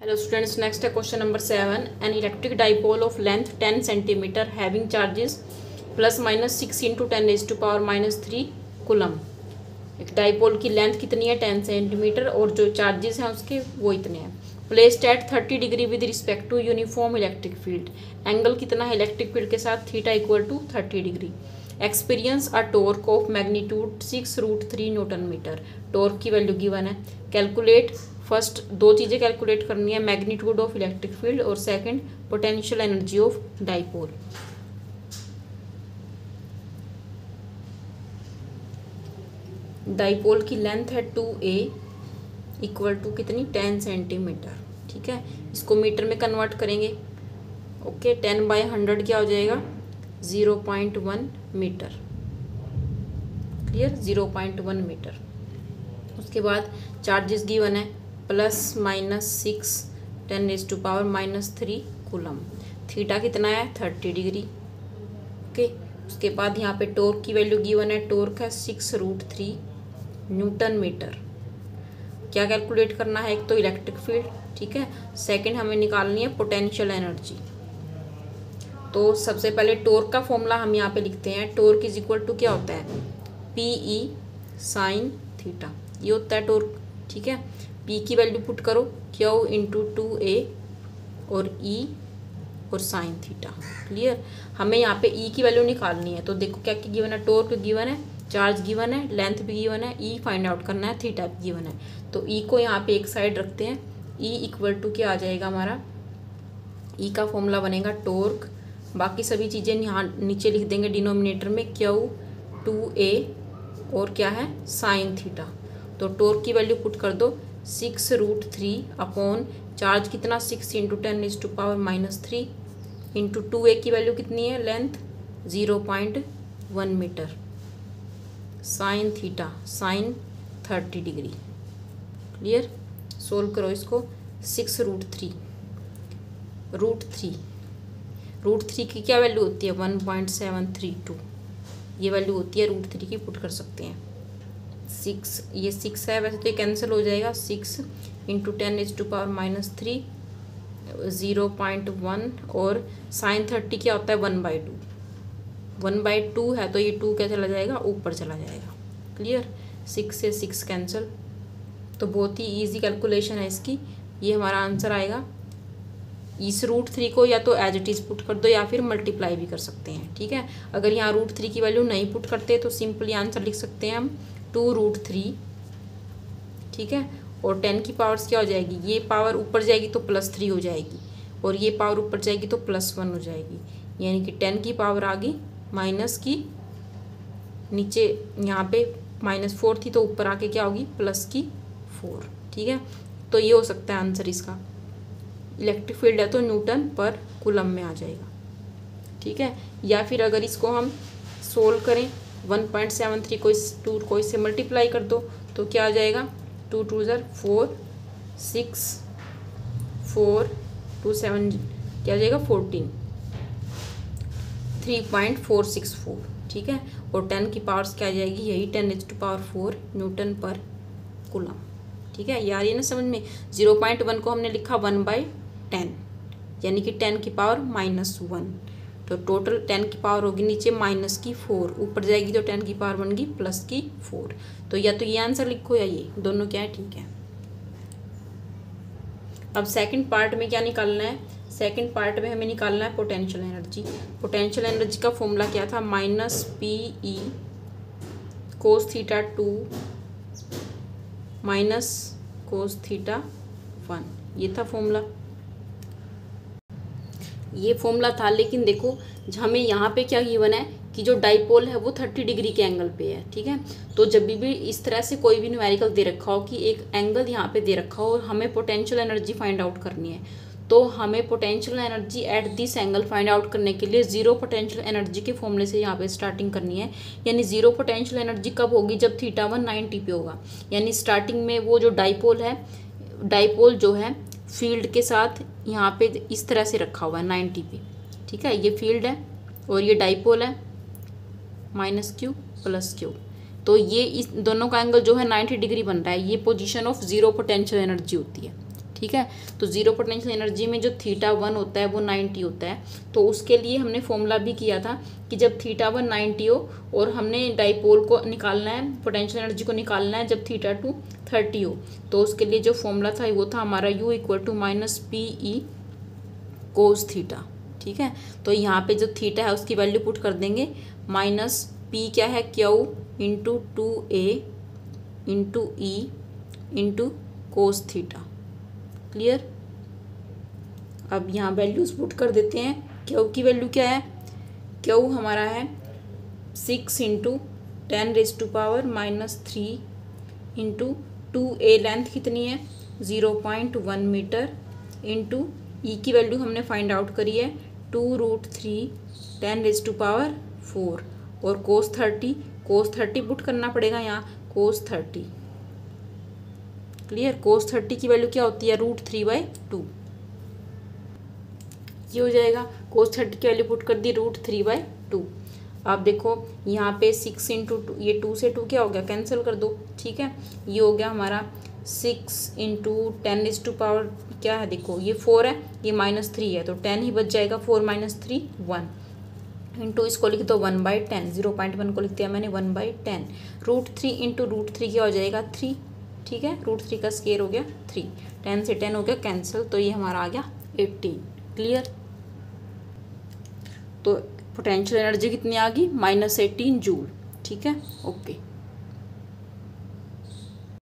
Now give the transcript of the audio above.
Hello students, next question number 7. An electric dipole of length 10 cm having charges plus minus 6 into 10 raised to power minus 3 coulomb. एक dipole की length कितनी है 10 centimetre और जो charges हैं उसके वो इतने हैं. Placed at 30 degree with respect to uniform electric field. Angle कितना है इलेक्ट्रिक फील्ड के साथ theta equal to 30 degree. Experience a torque of magnitude 6√3 newton metre. Torque की वैल्यू गिवन है. कैलकुलेट. फर्स्ट दो चीज़ें कैलकुलेट करनी है, मैग्नीट्यूड ऑफ इलेक्ट्रिक फील्ड और second potential energy of dipole. Dipole की लेंथ है 2a इक्वल टू कितनी 10 सेंटीमीटर. ठीक है, इसको मीटर में कन्वर्ट करेंगे. ओके, 10/100 क्या हो जाएगा 0.1 मीटर. Clear, 0.1 metre. उसके बाद चार्जेस गिवन है प्लस माइनस 6 10⁻³ कूलम. थीटा कितना है 30 डिग्री. ओके, उसके बाद यहाँ पे टॉर्क की वैल्यू गिवन है. टॉर्क है 6√3 न्यूटन मीटर. क्या कैलकुलेट करना है, एक तो इलेक्ट्रिक फील्ड, ठीक है, सेकंड हमें निकालनी है पोटेंशियल एनर्जी. तो सबसे पहले टॉर्क का फॉर्मूला हम यहाँ पे लिखते हैं. टॉर्क इज इक्वल टू क्या होता है PE साइन थीटा. ये होता है टॉर्क. ठीक है, P की वैल्यू पुट करो Q इंटू 2A और E और साइन थीटा. क्लियर, हमें यहाँ पे E की वैल्यू निकालनी है. तो देखो क्या क्या गिवन है, टॉर्क गिवन है, चार्ज गिवन है, लेंथ भी गिवन है, E फाइंड आउट करना है, थीटा भी गिवन है. तो E को यहाँ पे एक साइड रखते हैं. E इक्वल टू क्या आ जाएगा हमारा, E का फॉर्मूला बनेगा टॉर्क. बाकी सभी चीज़ें यहाँ नीचे लिख देंगे डिनोमिनेटर में, Q 2A और क्या है साइन थीटा. तो टॉर्क की वैल्यू पुट कर दो 6√3 अपॉन चार्ज कितना 6 इंटू 10⁻³ इंटू 2A की वैल्यू कितनी है length 0.1 metre. Sine theta sine 30 degree. Clear, solve करो इसको. 6√3 √3 की क्या वैल्यू होती है 1.732. ये वैल्यू होती है √3 की, पुट कर सकते हैं. 6 ये 6 है, वैसे तो ये कैंसिल हो जाएगा. 6 इंटू 10⁻³ 0.1 और साइन 30 क्या होता है 1/2. 1/2 है तो ये 2 क्या चला जाएगा ऊपर चला जाएगा. क्लियर, 6 से 6 कैंसिल. तो बहुत ही इजी कैलकुलेशन है इसकी. ये हमारा आंसर आएगा. इस √3 को या तो एज इट इज़ पुट कर दो या फिर मल्टीप्लाई भी कर सकते हैं. ठीक है, अगर यहाँ √3 की वैल्यू नहीं पुट करते तो सिंपली आंसर लिख सकते हैं हम 2√3. ठीक है, और 10 की पावर्स क्या हो जाएगी, ये पावर ऊपर जाएगी तो +3 हो जाएगी और ये पावर ऊपर जाएगी तो +1 हो जाएगी. यानी कि 10 की पावर आ गई माइनस की, नीचे यहाँ पे -4 थी तो ऊपर आके क्या होगी +4. ठीक है, तो ये हो सकता है आंसर इसका. इलेक्ट्रिक फील्ड है तो न्यूटन पर कूलम में आ जाएगा. ठीक है, या फिर अगर इसको हम सोल्व करें 1.73 को 2 को इससे मल्टीप्लाई कर दो तो क्या आ जाएगा 2 2 4 6 4 2 7 क्या आ जाएगा 14 3.464. ठीक है, और 10 की पावर्स क्या आ जाएगी यही 10⁻⁴ न्यूटन पर कूलम. ठीक है, यार ये ना समझ में. 0.1 को हमने लिखा 1/10 यानी कि 10 की पावर -1. तो टोटल 10 की पावर होगी नीचे -4, ऊपर जाएगी तो 10 की पावर बन गई +4. तो या तो ये आंसर लिखो या ये, दोनों क्या है ठीक है. अब सेकंड पार्ट में क्या निकालना है, सेकंड पार्ट में हमें निकालना है पोटेंशियल एनर्जी. पोटेंशियल एनर्जी का फॉर्मूला क्या था -PE cos theta 2 minus cos theta 1. ये था फॉर्मूला, ये फॉर्मूला था. लेकिन देखो हमें यहाँ पे क्या गिवन है कि जो डाइपोल है वो 30 डिग्री के एंगल पे है. ठीक है, तो जब भी इस तरह से कोई भी न्यूमेरिकल दे रखा हो कि एक एंगल यहाँ पे दे रखा हो और हमें पोटेंशियल एनर्जी फाइंड आउट करनी है, तो हमें potential energy at this angle find out करने के लिए जीरो पोटेंशियल एनर्जी के फॉर्मूले से यहाँ पे स्टार्टिंग करनी है. यानी जीरो पोटेंशियल एनर्जी कब होगी, जब थीटा 1 90 पे होगा. यानी स्टार्टिंग में वो जो डाइपोल है, डाइपोल जो है फील्ड के साथ यहाँ पे इस तरह से रखा हुआ है 90 पे. ठीक है, ये फील्ड है और ये डाइपोल है -Q +Q. तो ये इस दोनों का एंगल जो है 90 डिग्री बन रहा है. ये position of zero potential energy होती है. ठीक है। तो जीरो पोटेंशियल एनर्जी में जो थीटा 1 होता है वो 90 होता है। तो उसके लिए हमने फॉर्मूला भी किया था कि जब थीटा 1 90 हो और हमने डाइपोल को निकालना है, पोटेंशियल एनर्जी को निकालना है जब थीटा 2 30 हो, तो उसके लिए जो फॉर्मूला था वो था हमारा u equal to minus P E cos theta. ठीक है। तो यहाँ पे जो थीटा है उसकी वैल्यू पुट कर देंगे, माइनस पी क्या है, Q into 2a into E into cos theta. Clear. अब यहाँ वैल्यूज पुट कर देते हैं। क्यू की वैल्यू क्या है, क्यू हमारा है 6 इंटू 10⁻³ इंटू 2a लेंथ कितनी है 0.1 मीटर इंटू ई की वैल्यू हमने फाइंड आउट करी है 2√3 10⁻⁴ और कोस 30 पुट करना पड़ेगा यहाँ, कोस 30। क्लियर। कोस 30 की वैल्यू क्या होती है √3/2। ये हो जाएगा, कोस 30 की वैल्यू पुट कर दी √3/2। आप देखो यहाँ पे 6 इंटू 2, ये 2 से 2 क्या हो गया, कैंसिल कर दो। ठीक है। ये हो गया हमारा 6 इंटू 10⁻, क्या है देखो ये 4 है, ये -3 है, तो 10 ही बच जाएगा। 4 - 3 1 इंटू इसको लिख दो 1/10, 0.1 को लिख दिया मैंने 1/10। √3 इंटू √3 क्या हो जाएगा 3। ठीक है। √3 का स्क्वायर हो गया 3, 10 से 10 हो गया कैंसिल, तो ये हमारा आ गया 18। क्लियर। तो पोटेंशियल एनर्जी कितनी आ गई -18 जूल। ठीक है। ओके।